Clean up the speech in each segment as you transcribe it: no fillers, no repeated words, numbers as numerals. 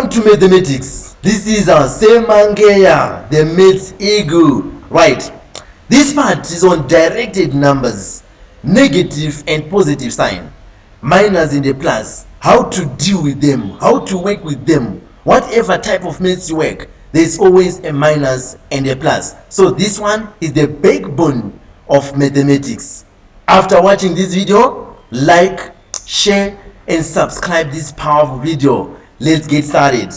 Welcome to mathematics. This is our same Mangeya, the maths eagle. Right. This part is on directed numbers, negative and positive sign, minus and the plus, how to deal with them, how to work with them. Whatever type of maths you work, there is always a minus and a plus. So this one is the backbone of mathematics. After watching this video, like, share and subscribe this powerful video. Let's get started.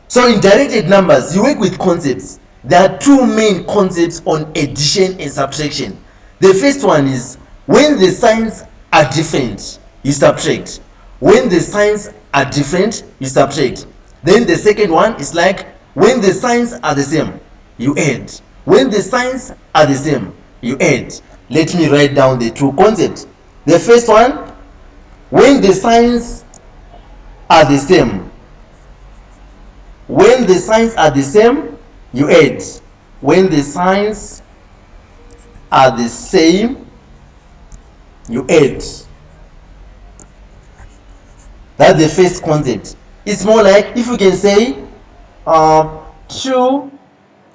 So in directed numbers, you work with concepts. There are two main concepts on addition and subtraction. The first one is when the signs are different, you subtract. When the signs are different, you subtract. Then the second one is like when the signs are the same, you add. When the signs are the same, you add. Let me write down the two concepts. The first one, when the signs are the same. When the signs are the same, you add. When the signs are the same, you add. That's the first concept. It's more like if you can say 2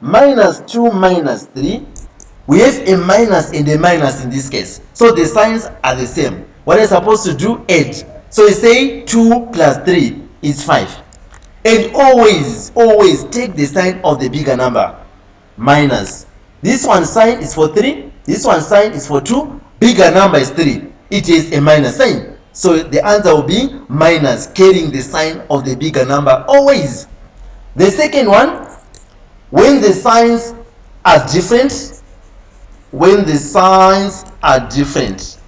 minus 2 minus 3. We have a minus and a minus in this case. So the signs are the same. What are you supposed to do? Add. So you say 2 plus 3 is 5. And always take the sign of the bigger number. Minus. This one sign is for 3. This one sign is for 2. Bigger number is 3. It is a minus sign. So the answer will be minus, carrying the sign of the bigger number always. The second one, when the signs are different, when the signs are different,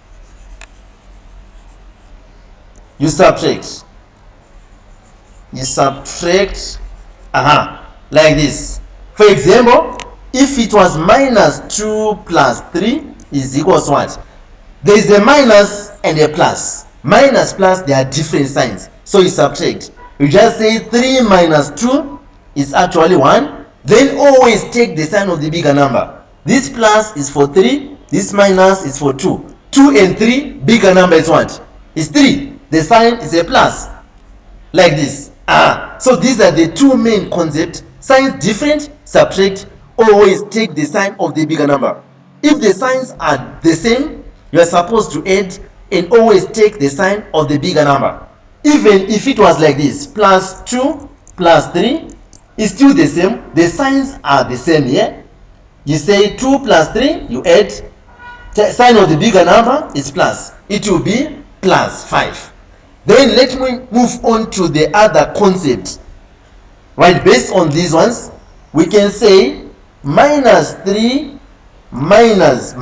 you subtract. You subtract like this. For example, if it was minus 2 plus 3 is equals what? There is a minus and a plus. Minus plus, they are different signs. So you subtract. You just say 3 minus 2 is actually 1. Then always take the sign of the bigger number. This plus is for 3. This minus is for 2. 2 and 3, bigger number is what? Is 3. The sign is a plus. Like this. So these are the two main concepts. Signs different, subtract. Always take the sign of the bigger number. If the signs are the same, you are supposed to add and always take the sign of the bigger number. Even if it was like this, plus 2 plus 3 is still the same. The signs are the same here. You say 2 plus 3, you add. The sign of the bigger number is plus. It will be plus 5. Then let me move on to the other concept. Right, based on these ones, we can say minus 3 minus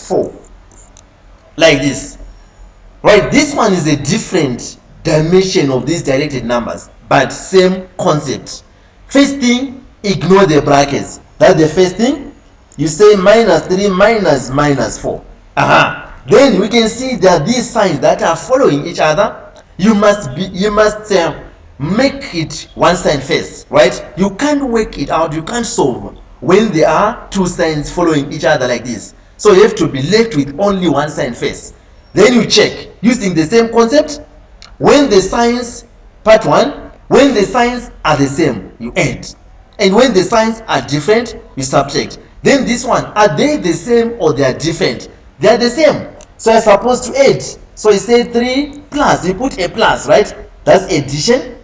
4. Like this. Right, this one is a different dimension of these directed numbers, but same concept. First thing, ignore the brackets. That's the first thing. You say minus 3 minus 4. Then we can see that these signs that are following each other, you must make it one sign first, right? You can't work it out, you can't solve when there are two signs following each other like this. So you have to be left with only one sign first. Then you check using the same concept. When the signs, part 1, when the signs are the same, you add. And when the signs are different, you subtract. Then this one, are they the same or they are different? They are the same. So you're supposed to add. So you say 3 plus, you put a plus, right? That's addition.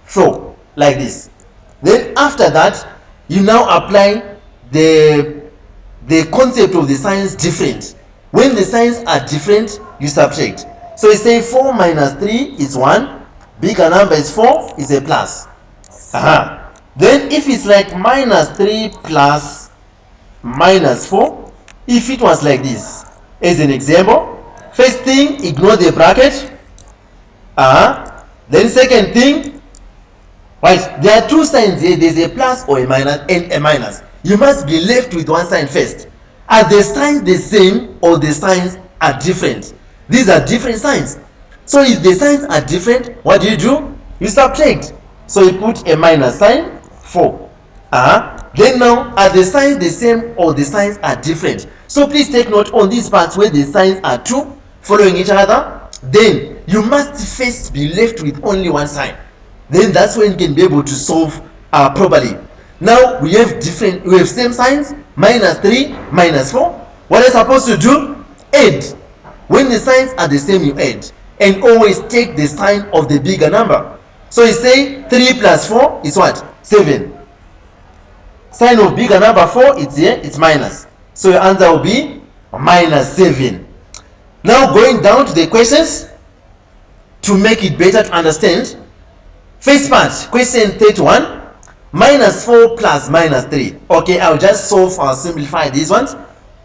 4, like this. Then after that, you now apply the concept of the signs different. When the signs are different, you subtract. So you say 4 minus 3 is 1. Bigger number is 4, is a plus. Then if it's like minus 3 plus minus 4, if it was like this, as an example, first thing, ignore the bracket. Then second thing, right, there are two signs here. There's a plus or a minus and a minus. You must be left with one sign first. Are the signs the same or the signs are different? These are different signs. So if the signs are different, what do? You subtract. So you put a minus sign, 4. Then now, are the signs the same or the signs are different? So please take note on these parts where the signs are 2 following each other. Then you must first be left with only one sign. Then that's when you can be able to solve properly. Now we have same signs, -3, -4. What are you supposed to do? Add. When the signs are the same, you add. And always take the sign of the bigger number. So you say 3 plus 4 is what? 7. Sign of bigger number 4, it's here, it's minus. So your answer will be -7. Now going down to the questions to make it better to understand. First part, question 31, -4 plus -3. Okay, I'll just simplify these ones.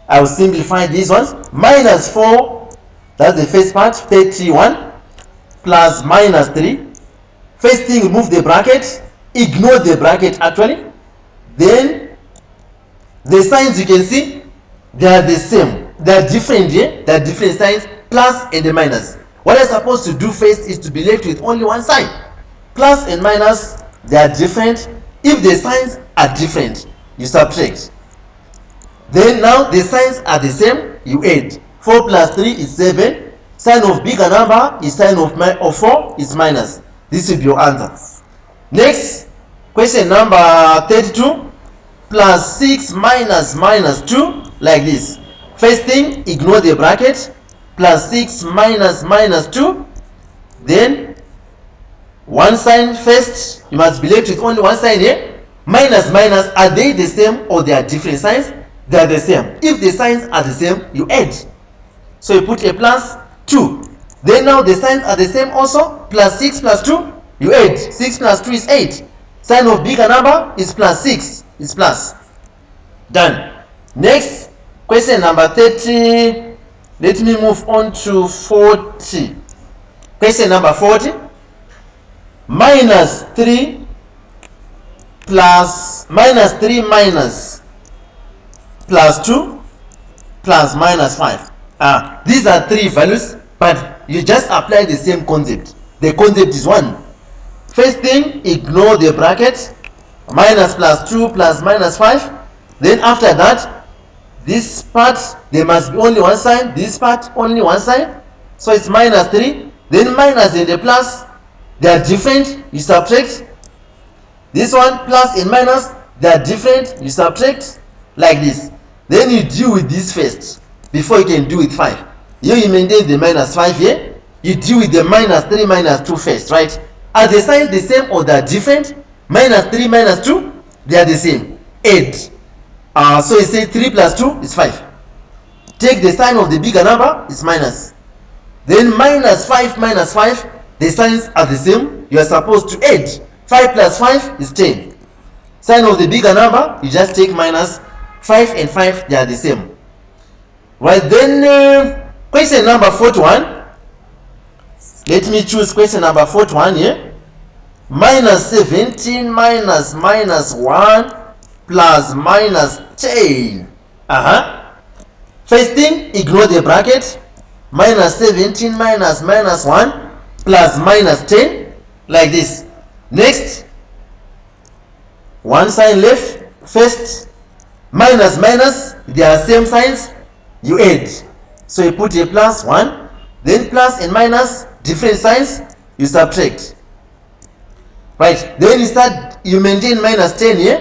I will simplify these ones. -4, that's the first part, 31 plus -3. First thing, remove the bracket, ignore the bracket actually. Then the signs you can see, they are the same. They are different here. They are different signs, plus and the minus. What I'm supposed to do first is to be left with only one sign. Plus and minus, they are different. If the signs are different, you subtract. Then now the signs are the same, you add. 4 plus 3 is 7. Sign of bigger number is sign of 4 is minus. This will be your answer. Next, question number 32. Plus 6 minus -2, like this. First thing, ignore the bracket. Plus 6 minus -2. Then one sign first. You must be left with only one sign here. Minus, are they the same or they are different signs? They are the same. If the signs are the same, you add. So you put a plus 2. Then now the signs are the same also. Plus 6 plus 2, you add. 6 plus 2 is 8. Sign of bigger number is plus 6. It's plus. Done. Next, question number 30. Let me move on to 40. Question number 40. -3 plus -3 minus plus 2 plus -5. These are three values, but you just apply the same concept. The concept is one. First thing, ignore the bracket. Minus plus 2 plus -5. Then after that, this part, there must be only one sign. This part, only one sign. So it's -3. Then minus and the plus, they are different. You subtract. This one, plus and minus, they are different. You subtract. Like this. Then you deal with this first before you can do with 5. Here you maintain the -5 here. You deal with the -3 -2 first, right? Are the signs the same or they are different? -3 -2, they are the same. 8. So you say 3 plus 2 is 5. Take the sign of the bigger number, it's minus. Then -5, the signs are the same. You are supposed to add. 5 plus 5 is 10. Sign of the bigger number, you just take minus. 5 and 5, they are the same. Right, then question number 41. Let me choose question number 41 here. -17 minus -1 plus -10. First thing, ignore the bracket. -17 minus -1 plus -10, like this. Next, one sign left. First, minus, they are same signs. You add. So you put a plus 1. Then plus and minus, different signs. You subtract. Right. Then you maintain -10 here.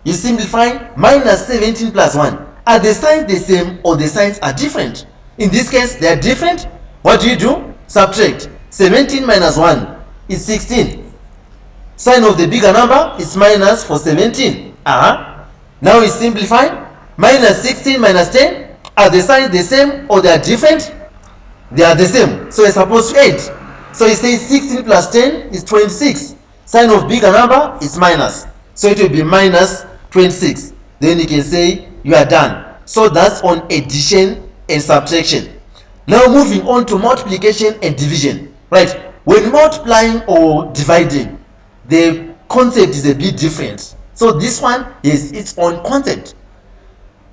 You simplify. -17 plus 1. Are the signs the same or the signs are different? In this case, they are different. What do? Subtract. 17 minus 1 is 16. Sign of the bigger number is minus for 17. Now we simplify. -16 minus 10. Are the signs the same or they are different? They are the same. So you're supposed to add. So you say 16 plus 10 is 26. Sign of bigger number is minus. So it will be minus 26. Then you can say you are done. So that's on addition and subtraction. Now moving on to multiplication and division. Right. When multiplying or dividing, the concept is a bit different. So this one is its own concept.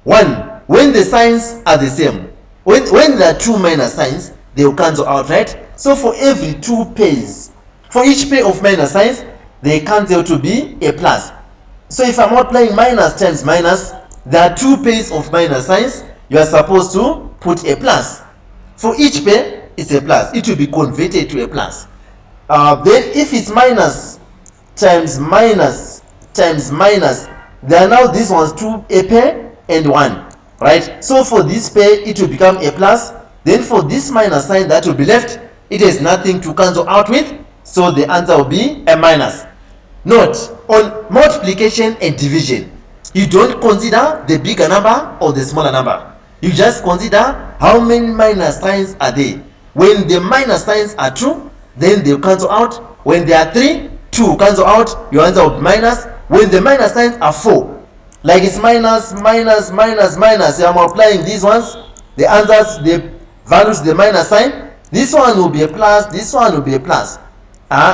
One, when the signs are the same, when there are two minus signs, they will cancel out, right? So for every two pairs, for each pair of minus signs, they cancel to be a plus. So if I'm multiplying minus times minus, there are two pairs of minus signs, you are supposed to put a plus. For each pair, it's a plus. It will be converted to a plus. Then if it's minus times minus times minus, there are now these ones two, a pair and 1, right? So for this pair it will become a plus. Then for this minus sign that will be left, it has nothing to cancel out with, so the answer will be a minus. Note, on multiplication and division, you don't consider the bigger number or the smaller number. You just consider how many minus signs are there. When the minus signs are 2, then they cancel out. When there are 3, 2 cancel out, your answer will be minus. When the minus signs are 4, like it's minus, minus, minus, minus, you are multiplying these ones, the answers, the values, the minus sign, this one will be a plus, this one will be a plus.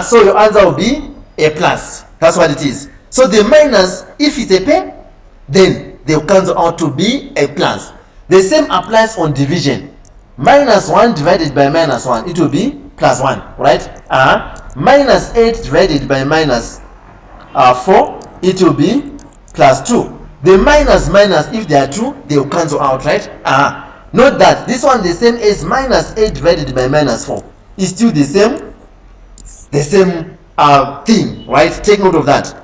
So your answer will be a plus. That's what it is. So the minus, if it's a pair, then they will cancel out to be a plus. The same applies on division. Minus 1 divided by minus 1, it will be plus 1, right? Minus 8 divided by minus 4, it will be plus 2. The minus minus, if they are 2, they will cancel out, right? Note that this one the same as minus 8 divided by minus 4 is still the same thing, right? Take note of that.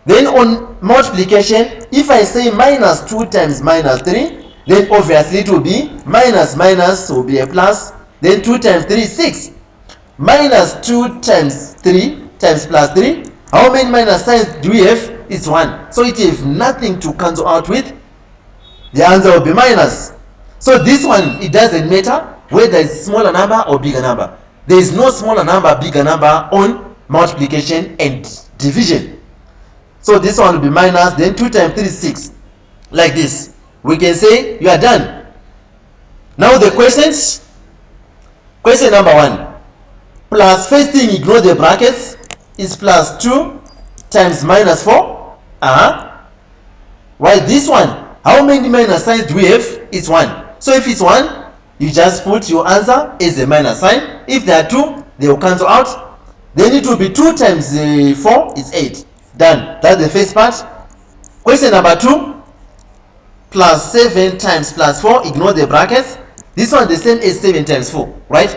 Then on multiplication, if I say minus 2 times minus 3, then obviously it will be minus minus will be a plus. Then 2 times 3 is 6. Minus 2 times 3 times plus 3. How many minus signs do we have? It's 1. So it has nothing to cancel out with. The answer will be minus. So this one, it doesn't matter whether it's smaller number or bigger number. There is no smaller number, bigger number on multiplication and division. So this one will be minus. Then 2 times 3 is 6. Like this. We can say you are done. Now the questions. Question number 1. Plus, first thing, ignore the brackets, is plus 2 times minus 4. Right, this one, how many minus signs do we have? It's 1. So if it's 1, you just put your answer as a minus sign. If there are 2, they will cancel out. Then it will be 2 times 4 is 8. Done. That's the first part. Question number 2. Plus 7 times plus 4. Ignore the brackets. This one the same as 7 times 4. Right?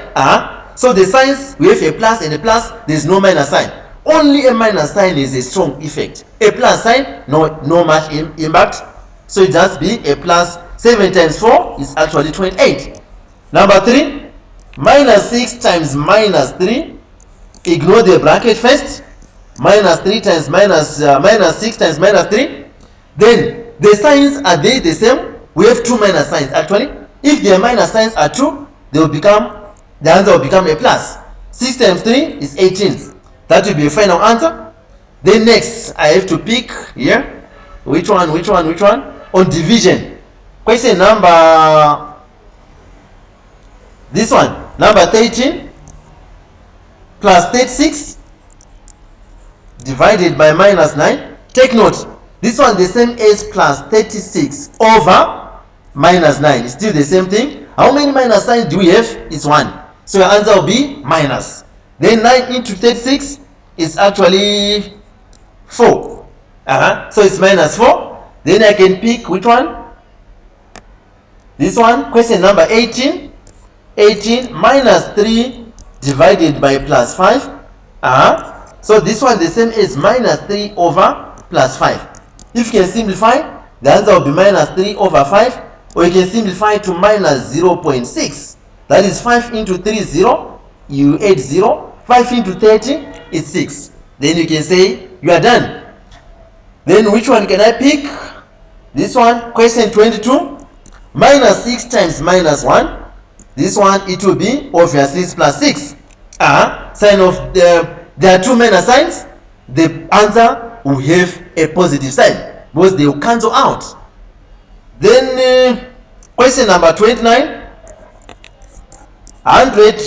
So the signs, we have a plus and a plus. There is no minus sign. Only a minus sign is a strong effect. A plus sign, no much impact. So it just be a plus. 7 times 4 is actually 28. Number 3. Minus 6 times minus 3. Ignore the bracket first. Minus 3 times minus 6 times minus 3. Then the signs, are they the same? We have 2 minus signs actually. If the minus signs are 2, they will become, the answer will become a plus. 6 times 3 is 18. That will be a final answer. Then next, I have to pick here. Which one? On division. Question number, this one, number 13 plus 36 divided by minus 9. Take note, this one the same as plus 36 over minus 9. It's still the same thing. How many minus signs do we have? It's 1. So your answer will be minus. Then 9 into 36 is actually 4. So it's minus 4. Then I can pick which one? This one. Question number 18. 18 minus 3 divided by plus 5. So this one the same as minus 3 over plus 5. If you can simplify, the answer will be minus 3 over 5. Or you can simplify to minus 0.6. That is 5 into 3 is 0. You add 0. 5 into 30 is 6. Then you can say you are done. Then which one can I pick? This one. Question 22. Minus 6 times minus 1. This one, it will be obviously it's plus 6. Sign of there are 2 minus signs. The answer will have a positive sign because they will cancel out. Then question number 29. 100.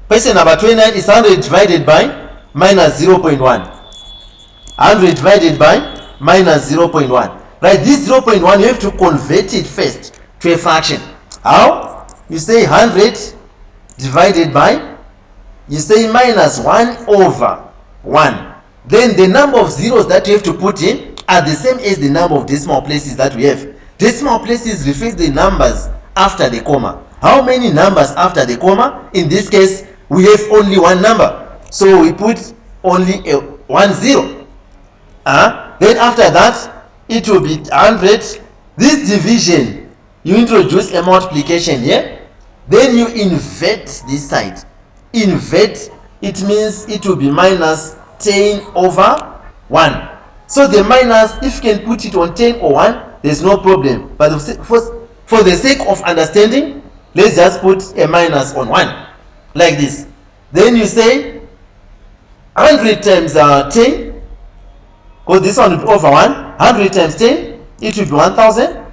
Question number 29 is 100 divided by minus 0.1. 100 divided by minus 0.1. Right, this 0.1 you have to convert it first to a fraction. How? You say 100 divided by, you say minus 1 over 1. Then the number of zeros that you have to put in are the same as the number of decimal places that we have. Decimal places reflect the numbers after the comma. How many numbers after the comma? In this case, we have only one number, so we put only a 10. Then after that, it will be 100. This division, you introduce a multiplication here, then you invert this side. Invert, it means it will be minus 10 over 1. So the minus, if you can put it on 10 or 1, there's no problem. But for the sake of understanding, let's just put a minus on 1, like this. Then you say 100 times 10, because this one will be over 1. 100 times 10, it will be 1000.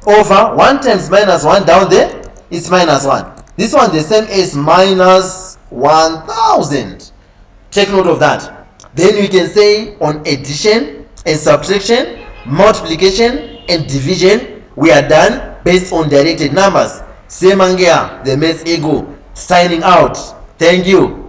Over 1 times minus 1 down there, it's minus 1. This one the same as minus 1000. Take note of that. Then we can say on addition and subtraction, multiplication and division, we are done based on directed numbers. Say Mangeya, the Maths Ego, signing out. Thank you.